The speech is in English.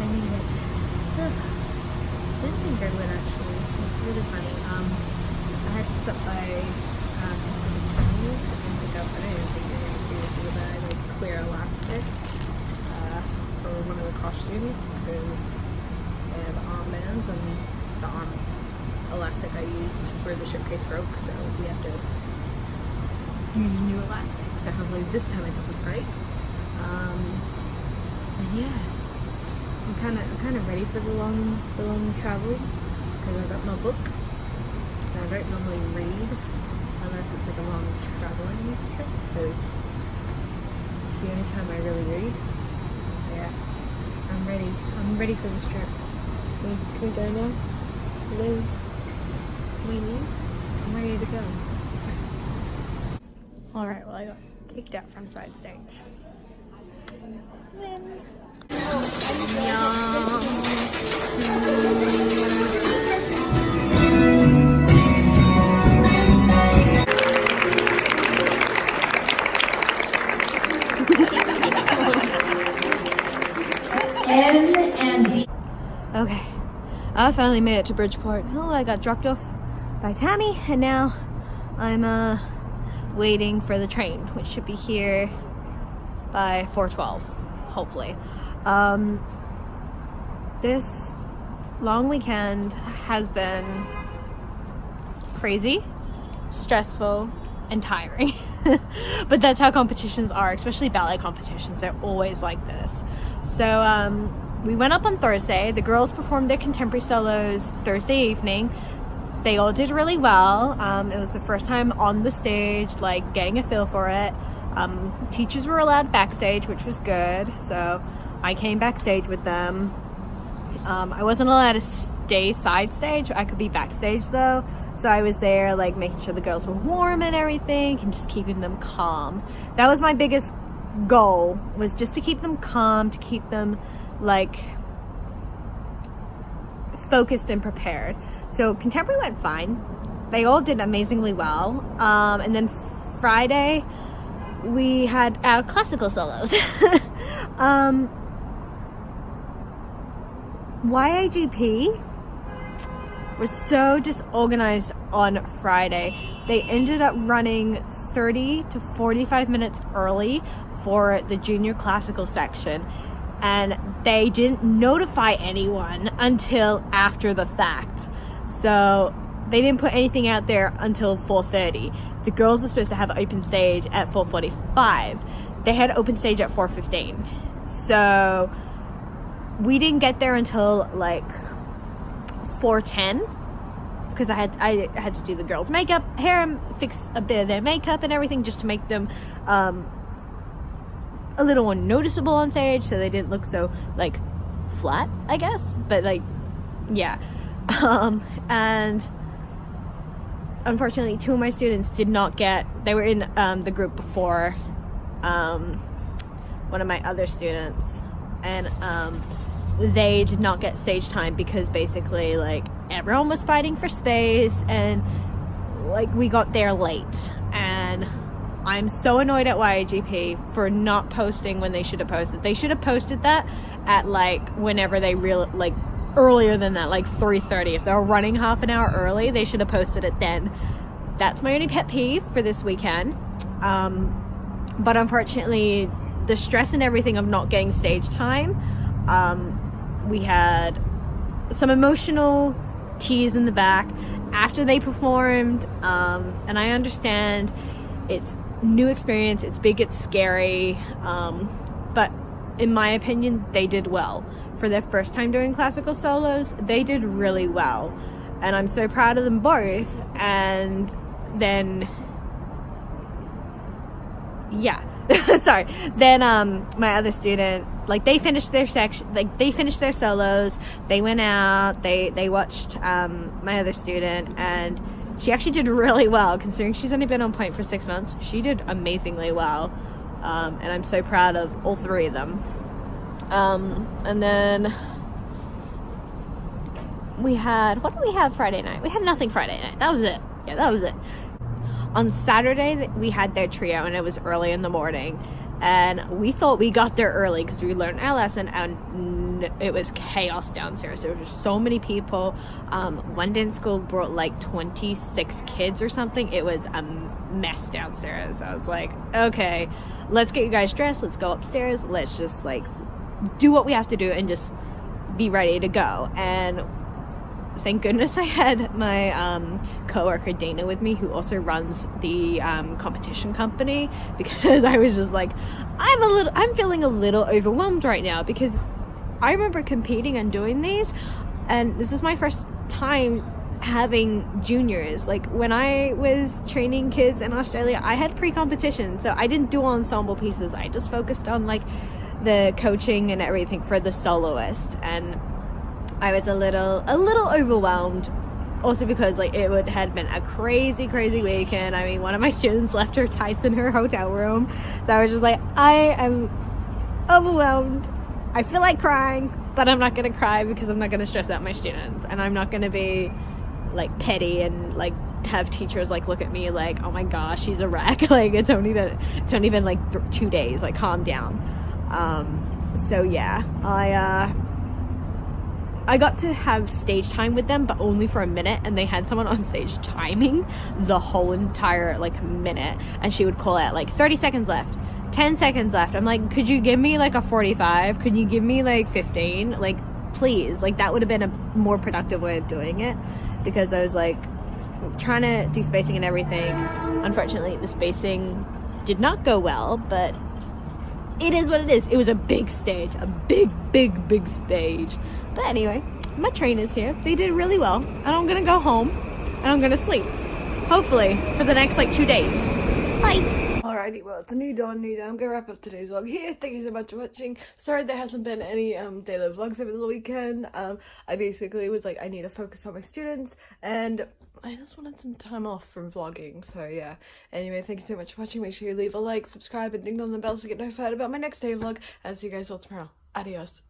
I made it. Didn't think I would actually. It's really funny. I had to stop by Pacific Chinese and pick up, I don't even think you're going to see this either, like clear elastic for one of the costumes because they have armbands and the arm elastic I used for the showcase broke, so we have to use new elastic. So hopefully this time it doesn't break. And yeah, I'm kind of ready for the long travel because I got my book. And I don't normally read unless it's like a long traveling trip because it's the only time I really read. So yeah, I'm ready. I'm ready for this trip. Can we go now? Liz? Can we leave? I'm ready to go. Alright, well I got kicked out from side stage. M and D. Okay, I finally made it to Bridgeport. Oh, I got dropped off by Tammy, and now I'm waiting for the train, which should be here by 4:12, hopefully. This long weekend has been crazy, stressful, and tiring. But that's how competitions are, especially ballet competitions. They're always like this. So we went up on Thursday. The girls performed their contemporary solos Thursday evening. They all did really well. It was the first time on the stage, like getting a feel for it. Teachers were allowed backstage, which was good. So I came backstage with them. I wasn't allowed to stay side stage. I could be backstage though. So I was there like making sure the girls were warm and everything and just keeping them calm. That was my biggest goal, was just to keep them calm, to keep them like focused and prepared. So contemporary went fine. They all did amazingly well. And then Friday we had our classical solos. YAGP was so disorganized on Friday. They ended up running 30 to 45 minutes early for the junior classical section, and they didn't notify anyone until after the fact. So they didn't put anything out there until 4:30. The girls are supposed to have open stage at 4:45. They had open stage at 4:15. So we didn't get there until like 4:10 because I had to do the girls' makeup, hair, and fix a bit of their makeup and everything just to make them a little more noticeable on stage, so they didn't look so like flat, I guess. But like, yeah. And unfortunately, two of my students did not get. They were in the group before one of my other students, and they did not get stage time because basically like everyone was fighting for space, and like we got there late. And I'm so annoyed at YAGP for not posting when they should have posted. They should have posted that at like whenever they like earlier than that, like 3:30. If they were running half an hour early, they should have posted it then. That's my only pet peeve for this weekend. But unfortunately, the stress and everything of not getting stage time, we had some emotional tears in the back after they performed, and I understand it's new experience, it's big, it's scary, but in my opinion they did well for their first time doing classical solos. They did really well, and I'm so proud of them both. And then yeah sorry, then my other student, like they finished their section, like they finished their solos, they went out, they watched my other student, and she actually did really well considering she's only been on point for 6 months. She did amazingly well, and I'm so proud of all three of them. And then we had, what did we have Friday night? We had nothing Friday night. That was it. Yeah, that was it. On Saturday we had their trio, and it was early in the morning, and we thought we got there early because we learned our lesson, and it was chaos downstairs. There were just so many people. One day in school brought like 26 kids or something. It was a mess downstairs. I was like, okay, let's get you guys dressed, let's go upstairs, let's just like do what we have to do and just be ready to go. And thank goodness I had my co-worker Dana with me, who also runs the competition company, because I was just like, I'm feeling a little overwhelmed right now, because I remember competing and doing these, and this is my first time having juniors. Like when I was training kids in Australia, I had pre-competition, so I didn't do ensemble pieces. I just focused on like the coaching and everything for the soloist, and I was a little overwhelmed, also because like had been a crazy weekend. I mean, one of my students left her tights in her hotel room, so I was just like, I am overwhelmed, I feel like crying, but I'm not gonna cry because I'm not gonna stress out my students, and I'm not gonna be like petty and like have teachers like look at me like, oh my gosh, she's a wreck. Like it's only been like 2 days, like calm down. So yeah, I got to have stage time with them, but only for a minute, and they had someone on stage timing the whole entire like minute, and she would call out like 30 seconds left, 10 seconds left. I'm like, could you give me like a 45? Could you give me like 15? Like please, like that would have been a more productive way of doing it, because I was like trying to do spacing and everything. Unfortunately, the spacing did not go well, but it is what it is. It was a big stage, a big stage. But anyway, my trainers here, they did really well, and I'm gonna go home and I'm gonna sleep, hopefully for the next like 2 days. Bye. Alrighty, well, it's a new dawn, new day. I'm gonna wrap up today's vlog here. Thank you so much for watching. Sorry there hasn't been any daily vlogs over the weekend. I basically was like, I need to focus on my students, and I just wanted some time off from vlogging, so yeah. Anyway, thank you so much for watching. Make sure you leave a like, subscribe, and ding on the bell to get notified about my next day vlog. I'll see you guys all tomorrow. Adios.